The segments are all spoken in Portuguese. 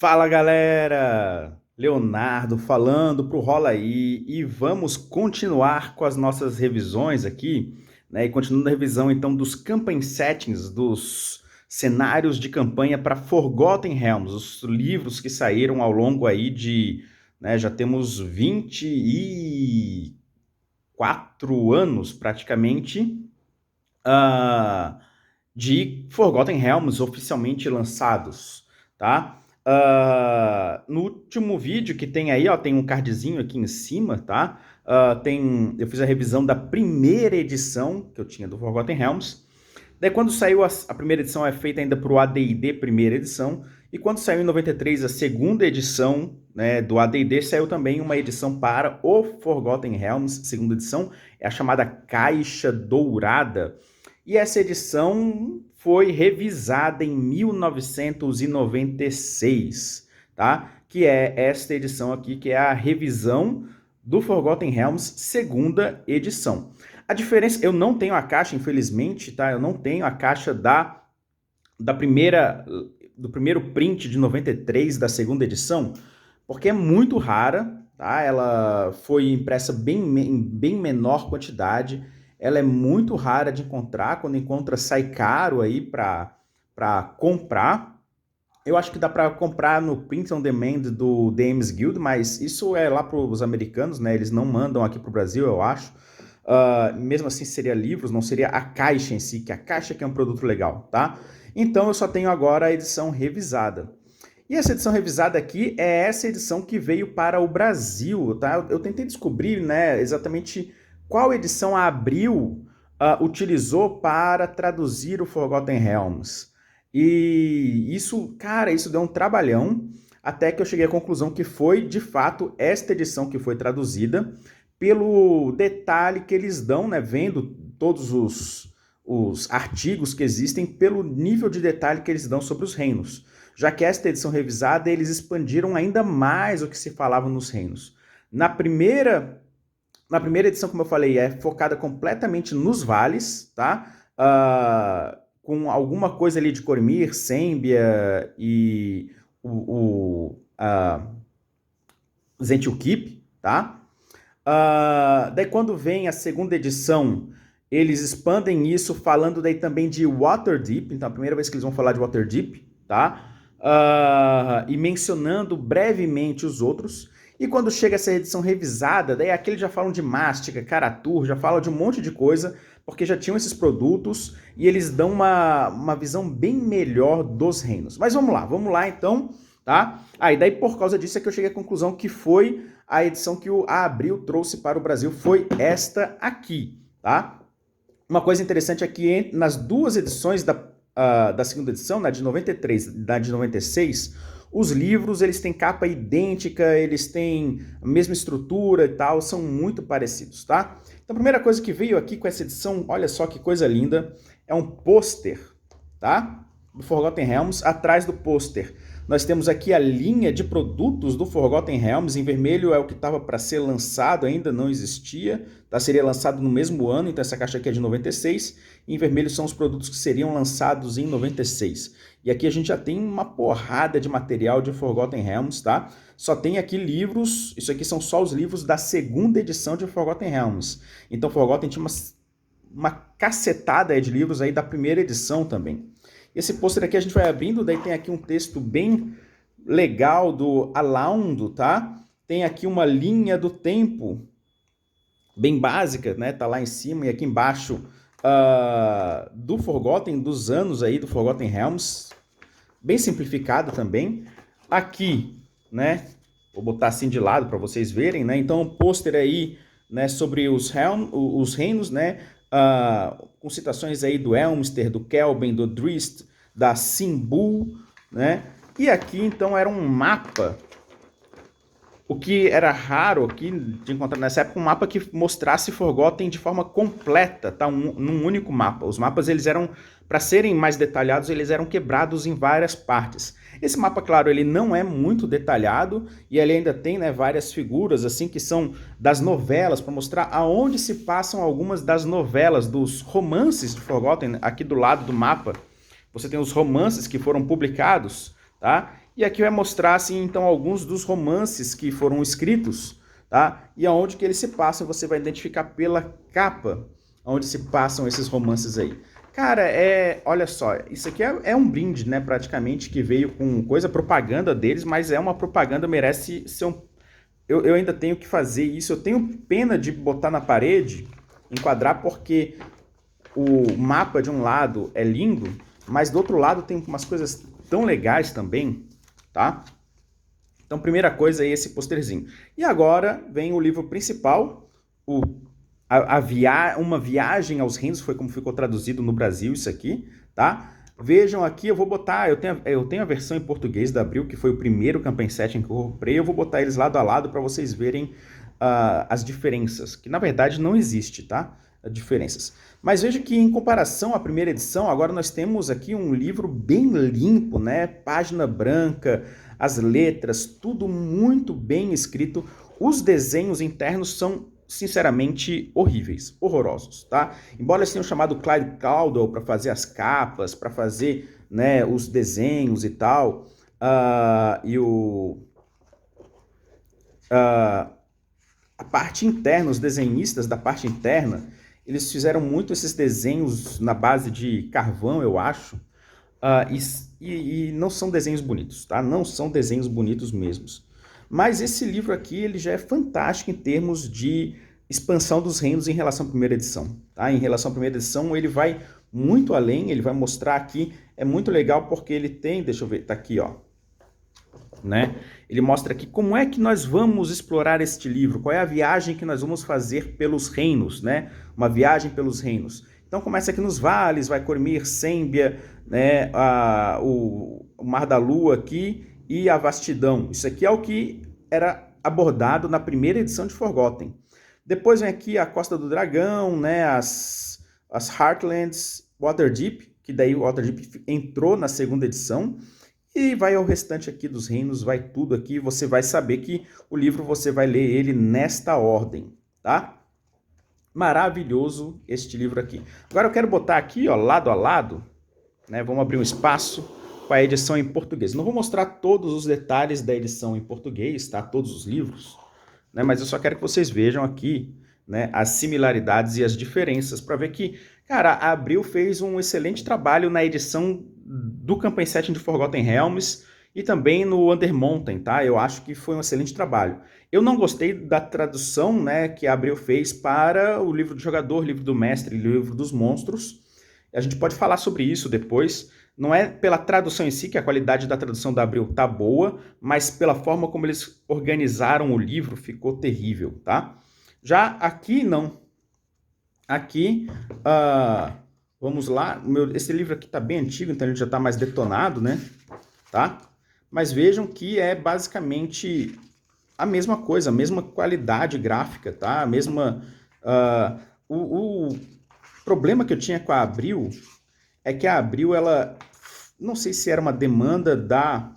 Fala galera! Leonardo falando pro Rola aí e vamos continuar com as nossas revisões aqui, né? E continuando a revisão então dos campaign settings, dos cenários de campanha para Forgotten Realms, os livros que saíram ao longo aí de, né, já temos 24 anos praticamente, ah, de Forgotten Realms oficialmente lançados, tá? No último vídeo que tem aí, ó, tem um cardzinho aqui em cima, tá? Eu fiz a revisão da primeira edição que eu tinha do Forgotten Realms. Daí quando saiu a primeira edição é feita ainda para o AD&D primeira edição, e quando saiu em 93 a segunda edição, né, do AD&D, saiu também uma edição para o Forgotten Realms, segunda edição, é a chamada Caixa Dourada. E essa edição foi revisada em 1996, tá? Que é esta edição aqui, que é a revisão do Forgotten Realms, segunda edição. A diferença, eu não tenho a caixa, infelizmente, tá? Eu não tenho a caixa da primeira, do primeiro print de 93 da segunda edição, porque é muito rara, tá? Ela foi impressa em bem menor quantidade, ela é muito rara de encontrar, quando encontra sai caro aí para comprar. Eu acho que dá para comprar no print on demand do DMs Guild, mas isso é lá para os americanos, né? Eles não mandam aqui para o Brasil, eu acho. Mesmo assim seria livros, não seria a caixa em si, que a caixa que é um produto legal, tá? Então eu só tenho agora a edição revisada. E essa edição revisada aqui é essa edição que veio para o Brasil, tá? Eu tentei descobrir, né, exatamente qual edição a Abril utilizou para traduzir o Forgotten Realms. E isso, cara, isso deu um trabalhão, até que eu cheguei à conclusão que foi, de fato, esta edição que foi traduzida, pelo detalhe que eles dão, né, vendo todos os artigos que existem, pelo nível de detalhe que eles dão sobre os reinos. Já que esta edição revisada, eles expandiram ainda mais o que se falava nos reinos. Na primeira edição, como eu falei, é focada completamente nos vales, tá? Com alguma coisa ali de Cormyr, Sembia e Zentilkeep, tá? Daí quando vem a segunda edição, eles expandem isso falando daí também de Waterdeep, então a primeira vez que eles vão falar de Waterdeep, tá? E mencionando brevemente os outros. E quando chega essa edição revisada, daí aqui eles já falam de Mástica, Caratur, já falam de um monte de coisa, porque já tinham esses produtos e eles dão uma visão bem melhor dos reinos. Mas vamos lá então, tá? E daí por causa disso é que eu cheguei à conclusão que foi a edição que a Abril trouxe para o Brasil, foi esta aqui, tá? Uma coisa interessante é que nas duas edições da segunda edição, na de 93 e na de 96, os livros eles têm capa idêntica, eles têm a mesma estrutura e tal, são muito parecidos, tá? Então a primeira coisa que veio aqui com essa edição, olha só que coisa linda, é um pôster, tá? Do Forgotten Realms. Atrás do pôster nós temos aqui a linha de produtos do Forgotten Realms. Em vermelho é o que estava para ser lançado, ainda não existia, tá? Seria lançado no mesmo ano, então essa caixa aqui é de 96. Em vermelho são os produtos que seriam lançados em 96. E aqui a gente já tem uma porrada de material de Forgotten Realms, tá? Só tem aqui livros, isso aqui são só os livros da segunda edição de Forgotten Realms. Então Forgotten tinha uma cacetada de livros aí da primeira edição também. Esse pôster aqui a gente vai abrindo, daí tem aqui um texto bem legal do Alaundo, tá? Tem aqui uma linha do tempo bem básica, né? Tá lá em cima e aqui embaixo do Forgotten, dos anos aí do Forgotten Realms, bem simplificado também. Aqui, né? Vou botar assim de lado para vocês verem, né? Então, um pôster aí, né, sobre os reinos, né? Com citações aí do Elmster, do Kelben, do Drist, da Simbul, né? E aqui, então, era um mapa, o que era raro aqui de encontrar nessa época, um mapa que mostrasse Forgotten de forma completa, tá? Num único mapa. Os mapas, eles eram, para serem mais detalhados, eles eram quebrados em várias partes. Esse mapa, claro, ele não é muito detalhado e ele ainda tem, né, várias figuras assim que são das novelas, para mostrar aonde se passam algumas das novelas, dos romances de Forgotten. Aqui do lado do mapa você tem os romances que foram publicados, tá? E aqui vai mostrar, assim, então, alguns dos romances que foram escritos, tá? E aonde que eles se passam, você vai identificar pela capa onde se passam esses romances aí. Cara, olha só, isso aqui é um brinde, né, praticamente, que veio com coisa, propaganda deles, mas é uma propaganda, merece ser um... Eu ainda tenho que fazer isso, eu tenho pena de botar na parede, enquadrar, porque o mapa de um lado é lindo, mas do outro lado tem umas coisas tão legais também, tá? Então, primeira coisa é esse posterzinho. E agora vem o livro principal, uma viagem aos reinos, foi como ficou traduzido no Brasil isso aqui, tá? Vejam aqui, eu vou botar, eu tenho a versão em português da Abril, que foi o primeiro Campaign Setting que eu comprei, eu vou botar eles lado a lado para vocês verem as diferenças, que na verdade não existe, tá? As diferenças. Mas veja que em comparação à primeira edição, agora nós temos aqui um livro bem limpo, né? Página branca, as letras, tudo muito bem escrito. Os desenhos internos são, sinceramente, horríveis, horrorosos, tá? Embora eles tenham chamado Clyde Caldwell para fazer as capas, para fazer, né, os desenhos e tal, a parte interna, os desenhistas da parte interna, eles fizeram muito esses desenhos na base de carvão, eu acho, e não são desenhos bonitos, tá? Não são desenhos bonitos mesmos. Mas esse livro aqui, ele já é fantástico em termos de expansão dos reinos em relação à primeira edição, tá? Em relação à primeira edição, ele vai muito além, ele vai mostrar aqui, é muito legal porque ele tem, deixa eu ver, tá aqui, ó, né? Ele mostra aqui como é que nós vamos explorar este livro, qual é a viagem que nós vamos fazer pelos reinos, né? Uma viagem pelos reinos. Então começa aqui nos vales, vai Cormir, Sembia, né? O Mar da Lua aqui e a Vastidão. Isso aqui é o que era abordado na primeira edição de Forgotten. Depois vem aqui a Costa do Dragão, né? As Heartlands, Waterdeep, que daí o Waterdeep entrou na segunda edição. E vai ao restante aqui dos reinos, vai tudo aqui, você vai saber que o livro você vai ler ele nesta ordem, tá? Maravilhoso este livro aqui. Agora eu quero botar aqui, ó, lado a lado, né? Vamos abrir um espaço com a edição em português. Não vou mostrar todos os detalhes da edição em português, tá? Todos os livros, né? Mas eu só quero que vocês vejam aqui, né, as similaridades e as diferenças para ver que, cara, a Abril fez um excelente trabalho na edição do Campaign Setting de Forgotten Realms e também no Undermountain, tá? Eu acho que foi um excelente trabalho. Eu não gostei da tradução, né, que a Abril fez para o livro do jogador, livro do mestre, livro dos monstros. A gente pode falar sobre isso depois. Não é pela tradução em si, que a qualidade da tradução da Abril tá boa, mas pela forma como eles organizaram o livro ficou terrível, tá? Já aqui, não. Aqui, vamos lá. Esse livro aqui está bem antigo, então ele já está mais detonado, né? Tá? Mas vejam que é basicamente a mesma coisa, a mesma qualidade gráfica, tá? A mesma... o problema que eu tinha com a Abril é que a Abril, ela... Não sei se era uma demanda da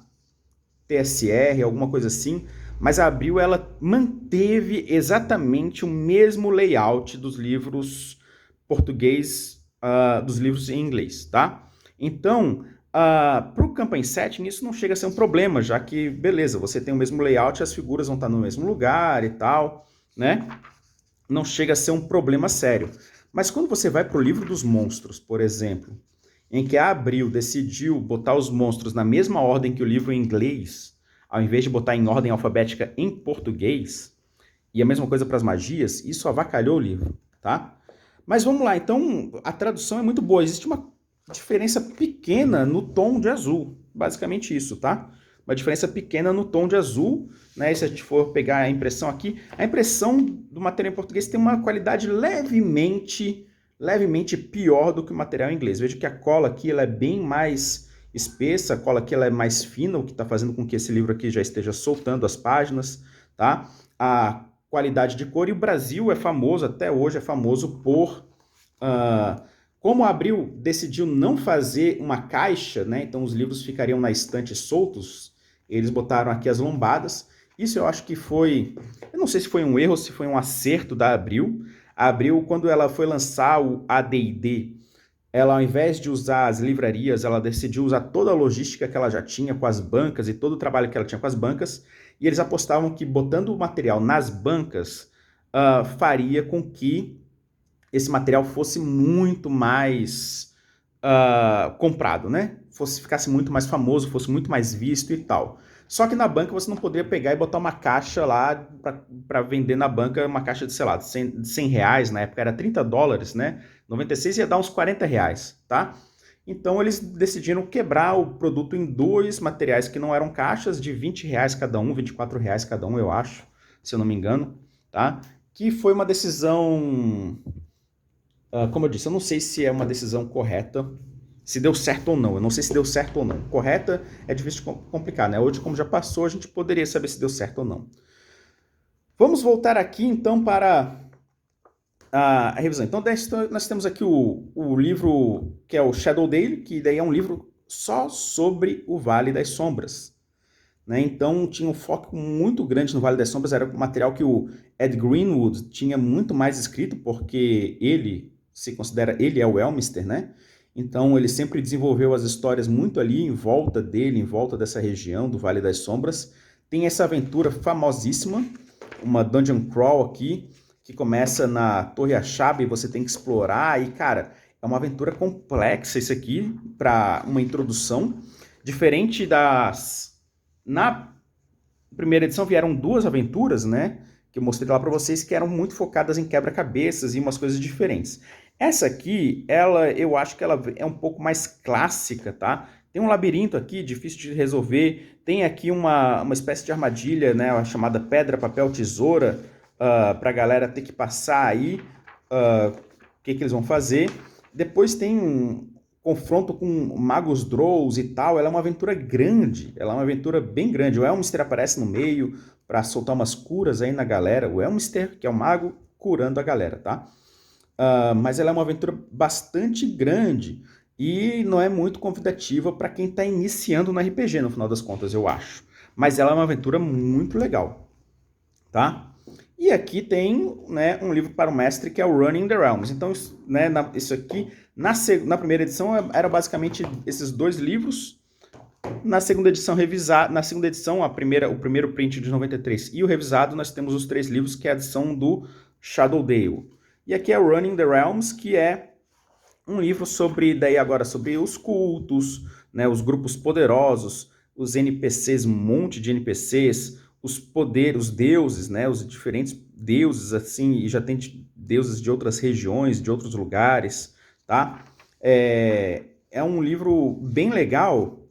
TSR, alguma coisa assim, mas a Abril, ela manteve exatamente o mesmo layout dos livros português, dos livros em inglês, tá? Então, para o Campaign Setting, isso não chega a ser um problema, já que, beleza, você tem o mesmo layout, as figuras vão estar no mesmo lugar e tal, né? Não chega a ser um problema sério. Mas quando você vai para o livro dos monstros, por exemplo, em que a Abril decidiu botar os monstros na mesma ordem que o livro em inglês, ao invés de botar em ordem alfabética em português, e a mesma coisa para as magias, isso avacalhou o livro, tá? Mas vamos lá, então a tradução é muito boa, existe uma diferença pequena no tom de azul, basicamente isso, tá? Uma diferença pequena no tom de azul, né? E se a gente for pegar a impressão aqui, a impressão do material em português tem uma qualidade levemente pior do que o material em inglês. Veja que a cola aqui ela é bem mais espessa, a cola aqui ela é mais fina, o que está fazendo com que esse livro aqui já esteja soltando as páginas, tá? A qualidade de cor, e o Brasil é famoso, até hoje é famoso por... como a Abril decidiu não fazer uma caixa, né? Então os livros ficariam na estante soltos, eles botaram aqui as lombadas. Isso eu acho que foi... Eu não sei se foi um erro ou se foi um acerto da Abril. A Abril, quando ela foi lançar o AD&D, ela, ao invés de usar as livrarias, ela decidiu usar toda a logística que ela já tinha com as bancas e todo o trabalho que ela tinha com as bancas, e eles apostavam que botando o material nas bancas faria com que esse material fosse muito mais comprado, né? Ficasse muito mais famoso, fosse muito mais visto e tal. Só que na banca você não poderia pegar e botar uma caixa lá para vender na banca, uma caixa de, sei lá, de 100 reais, na época era $30, né? 96 ia dar uns 40 reais, tá? Então eles decidiram quebrar o produto em dois materiais que não eram caixas, de 20 reais cada um, 24 reais cada um, eu acho, se eu não me engano, tá? Que foi uma decisão, como eu disse, eu não sei se é uma decisão correta, se deu certo ou não. Eu não sei se deu certo ou não. Correta é difícil de complicar, né? Hoje, como já passou, a gente poderia saber se deu certo ou não. Vamos voltar aqui, então, para a revisão. Então, nós temos aqui o livro que é o Shadowdale, que daí é um livro só sobre o Vale das Sombras. Né? Então, tinha um foco muito grande no Vale das Sombras. Era um material que o Ed Greenwood tinha muito mais escrito, porque ele é o Elminster, né? Então ele sempre desenvolveu as histórias muito ali em volta dele, em volta dessa região do Vale das Sombras. Tem essa aventura famosíssima, uma dungeon crawl aqui, que começa na Torre Achaba e você tem que explorar. E, cara, é uma aventura complexa isso aqui, para uma introdução. Diferente das... Na primeira edição vieram duas aventuras, né? Que eu mostrei lá para vocês, que eram muito focadas em quebra-cabeças e umas coisas diferentes. Essa aqui, eu acho que ela é um pouco mais clássica, tá? Tem um labirinto aqui, difícil de resolver. Tem aqui uma espécie de armadilha, né? Chamada pedra, papel, tesoura, para a galera ter que passar aí. O que eles vão fazer? Depois tem um confronto com magos Drolls e tal. Ela é uma aventura grande, ela é uma aventura bem grande. O Elminster aparece no meio para soltar umas curas aí na galera. O Elminster, que é o mago, curando a galera, tá? Mas ela é uma aventura bastante grande e não é muito convidativa para quem está iniciando no RPG, no final das contas, eu acho. Mas ela é uma aventura muito legal, tá? E aqui tem, né, um livro para o mestre que é o Running the Realms. Então, né, isso aqui, na primeira edição, era basicamente esses dois livros. Na segunda edição, o primeiro print de 93 e o revisado, nós temos os três livros, que é a edição do Shadowdale. E aqui é o Running the Realms, que é um livro sobre os cultos, né, os grupos poderosos, os NPCs, um monte de NPCs, os poderes, os deuses, né, os diferentes deuses, assim, e já tem deuses de outras regiões, de outros lugares, tá? É um livro bem legal,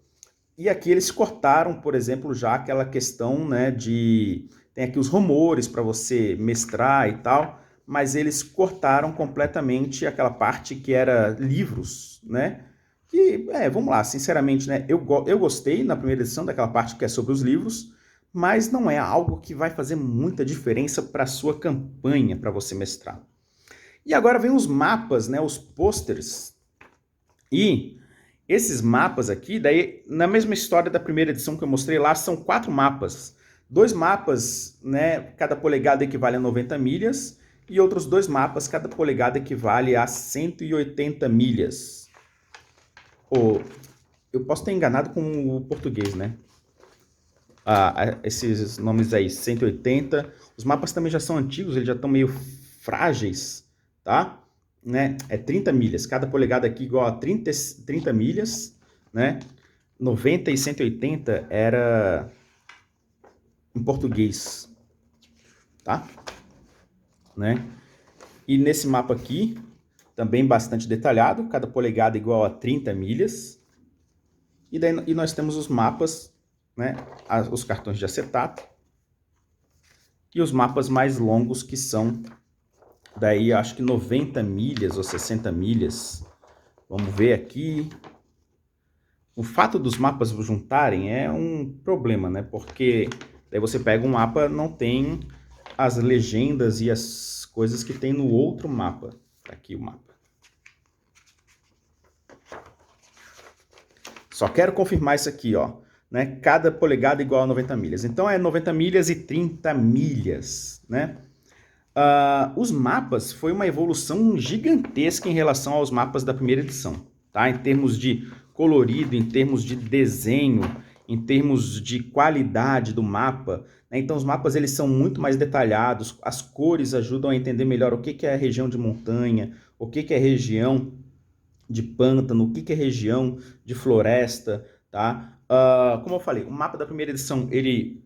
e aqui eles cortaram, por exemplo, já aquela questão, né, tem aqui os rumores para você mestrar e tal, mas eles cortaram completamente aquela parte que era livros, né? Que, vamos lá, sinceramente, né? Eu gostei na primeira edição daquela parte que é sobre os livros, mas não é algo que vai fazer muita diferença para a sua campanha, para você mestrar. E agora vem os mapas, né? Os posters. E esses mapas aqui, daí, na mesma história da primeira edição que eu mostrei lá, são 4 mapas. 2 mapas, né? Cada polegada equivale a 90 milhas. E outros 2 mapas, cada polegada equivale a 180 milhas. Eu posso ter enganado com o português, né? Esses nomes aí, 180. Os mapas também já são antigos, eles já estão meio frágeis, tá? Né? É 30 milhas. Cada polegada aqui igual a 30 milhas, né? 90 e 180 era em português, tá? Né? E nesse mapa aqui, também bastante detalhado, cada polegada igual a 30 milhas. E nós temos os mapas, né? Os cartões de acetato. E os mapas mais longos, que são, daí acho que 90 milhas ou 60 milhas. Vamos ver aqui. O fato dos mapas juntarem é um problema, né? Porque daí você pega um mapa, não tem as legendas e as coisas que tem no outro mapa. Aqui o mapa. Só quero confirmar isso aqui, ó. Né? Cada polegada igual a 90 milhas. Então é 90 milhas e 30 milhas, né? Os mapas foi uma evolução gigantesca em relação aos mapas da primeira edição, tá? Em termos de colorido, em termos de desenho, em termos de qualidade do mapa, né? Então os mapas eles são muito mais detalhados, as cores ajudam a entender melhor o que é a região de montanha, o que é a região de pântano, o que é região de floresta, tá? Como eu falei, o mapa da primeira edição ele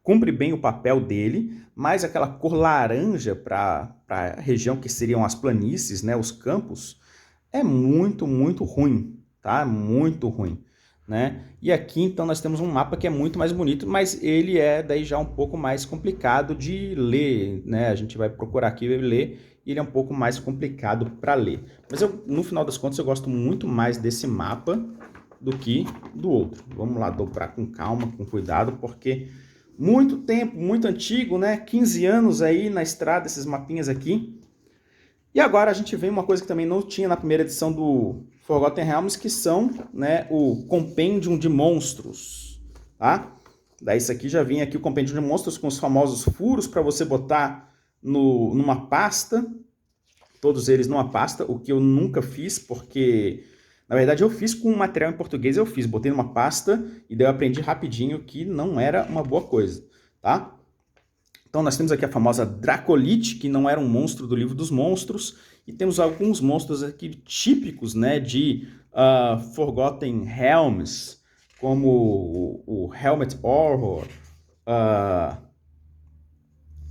cumpre bem o papel dele, mas aquela cor laranja para a região que seriam as planícies, né, os campos, é muito, muito ruim, tá? Muito ruim, né? E aqui, então, nós temos um mapa que é muito mais bonito, mas ele é daí já um pouco mais complicado de ler, né? A gente vai procurar aqui ler, e ele é um pouco mais complicado para ler. Mas eu, no final das contas, eu gosto muito mais desse mapa do que do outro. Vamos lá dobrar com calma, com cuidado, porque muito tempo, muito antigo, né? 15 anos aí na estrada, esses mapinhas aqui. E agora a gente vê uma coisa que também não tinha na primeira edição do Forgotten Realms, que são, né, o Compêndio de Monstros, tá? Daí isso aqui já vinha aqui o Compêndio de Monstros com os famosos furos para você botar numa pasta, todos eles numa pasta, o que eu nunca fiz, porque, na verdade, eu fiz com material em português, botei numa pasta e daí eu aprendi rapidinho que não era uma boa coisa, tá? Então nós temos aqui a famosa Dracolite, que não era um monstro do livro dos monstros, e temos alguns monstros aqui típicos, né, de Forgotten Realms, como o Helmet Horror,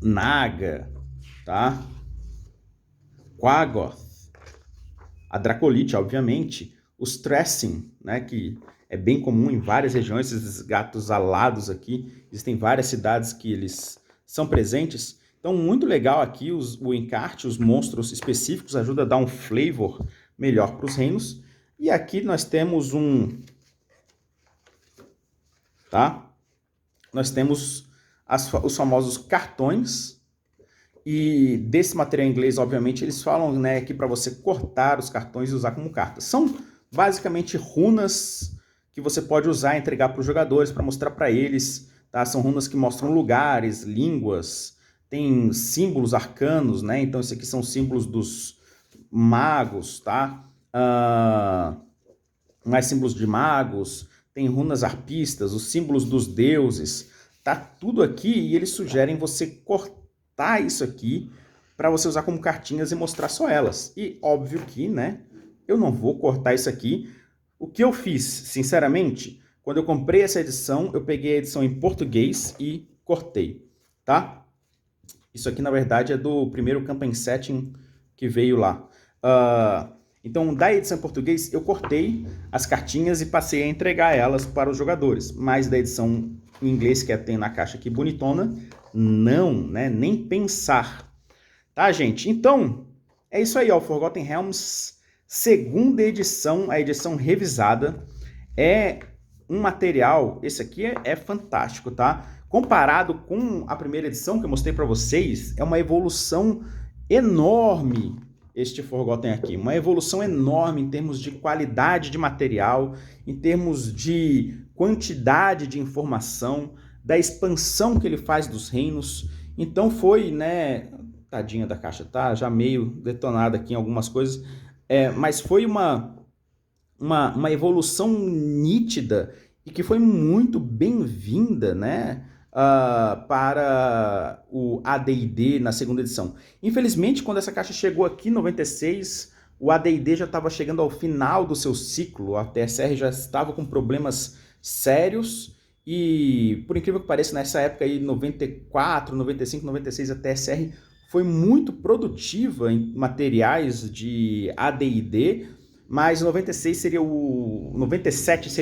Naga, tá? Quagoth, a Dracolite, obviamente, os Tressin, né, que é bem comum em várias regiões, esses gatos alados aqui, existem várias cidades que eles são presentes. Então, muito legal aqui o encarte, os monstros específicos, ajuda a dar um flavor melhor para os reinos. E aqui nós temos tá? Nós temos os famosos cartões. E desse material em inglês, obviamente, eles falam, né, aqui para você cortar os cartões e usar como cartas. São basicamente runas que você pode usar e entregar para os jogadores, para mostrar para eles. Tá? São runas que mostram lugares, línguas, tem símbolos arcanos, né? Então, esses aqui são símbolos dos magos, tá? Mais símbolos de magos, tem runas arpistas, os símbolos dos deuses. Tá tudo aqui e eles sugerem você cortar isso aqui para você usar como cartinhas e mostrar só elas. E óbvio que, né, eu não vou cortar isso aqui. O que eu fiz, sinceramente, quando eu comprei essa edição, eu peguei a edição em português e cortei, tá? Isso aqui, na verdade, é do primeiro Campaign Setting que veio lá. Então, da edição em português, eu cortei as cartinhas e passei a entregar elas para os jogadores. Mas da edição em inglês, que tem na caixa aqui bonitona, não, né? Nem pensar. Tá, gente? Então, é isso aí, ó. Forgotten Realms, segunda edição, a edição revisada. É um material, esse aqui é fantástico, tá? Comparado com a primeira edição que eu mostrei para vocês, é uma evolução enorme este Forgotten aqui. Uma evolução enorme em termos de qualidade de material, em termos de quantidade de informação, da expansão que ele faz dos reinos. Então foi, né... Tadinha da caixa, tá? Já meio detonada aqui em algumas coisas. Mas foi uma evolução nítida e que foi muito bem-vinda, né? Para o AD&D na segunda edição. Infelizmente, quando essa caixa chegou aqui em 96, o AD&D já estava chegando ao final do seu ciclo, a TSR já estava com problemas sérios e, por incrível que pareça, nessa época aí, 94, 95, 96, a TSR foi muito produtiva em materiais de AD&D, mas 97 seria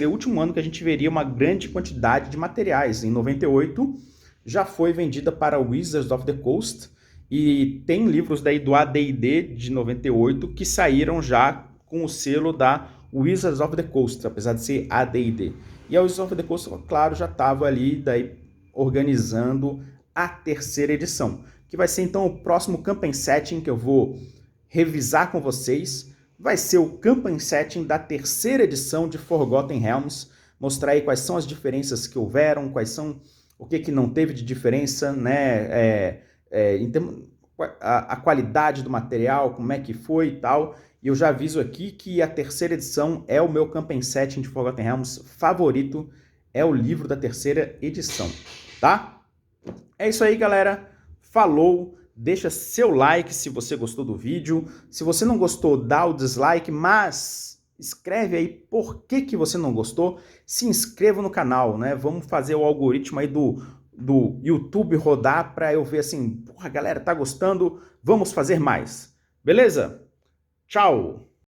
o último ano que a gente veria uma grande quantidade de materiais. Em 98 já foi vendida para Wizards of the Coast e tem livros daí do AD&D de 98 que saíram já com o selo da Wizards of the Coast, apesar de ser AD&D. E a Wizards of the Coast, claro, já estava ali daí organizando a terceira edição, que vai ser então o próximo Campaign Setting que eu vou revisar com vocês. Vai ser o Campaign Setting da terceira edição de Forgotten Realms, mostrar aí quais são as diferenças que houveram, o que não teve de diferença, né? a qualidade do material, como é que foi e tal. E eu já aviso aqui que a terceira edição é o meu Campaign Setting de Forgotten Realms favorito, é o livro da terceira edição, tá? É isso aí, galera. Falou! Deixa seu like se você gostou do vídeo. Se você não gostou, dá o dislike, mas escreve aí por que você não gostou. Se inscreva no canal, né? Vamos fazer o algoritmo aí do YouTube rodar para eu ver assim, porra, galera, tá gostando? Vamos fazer mais. Beleza? Tchau!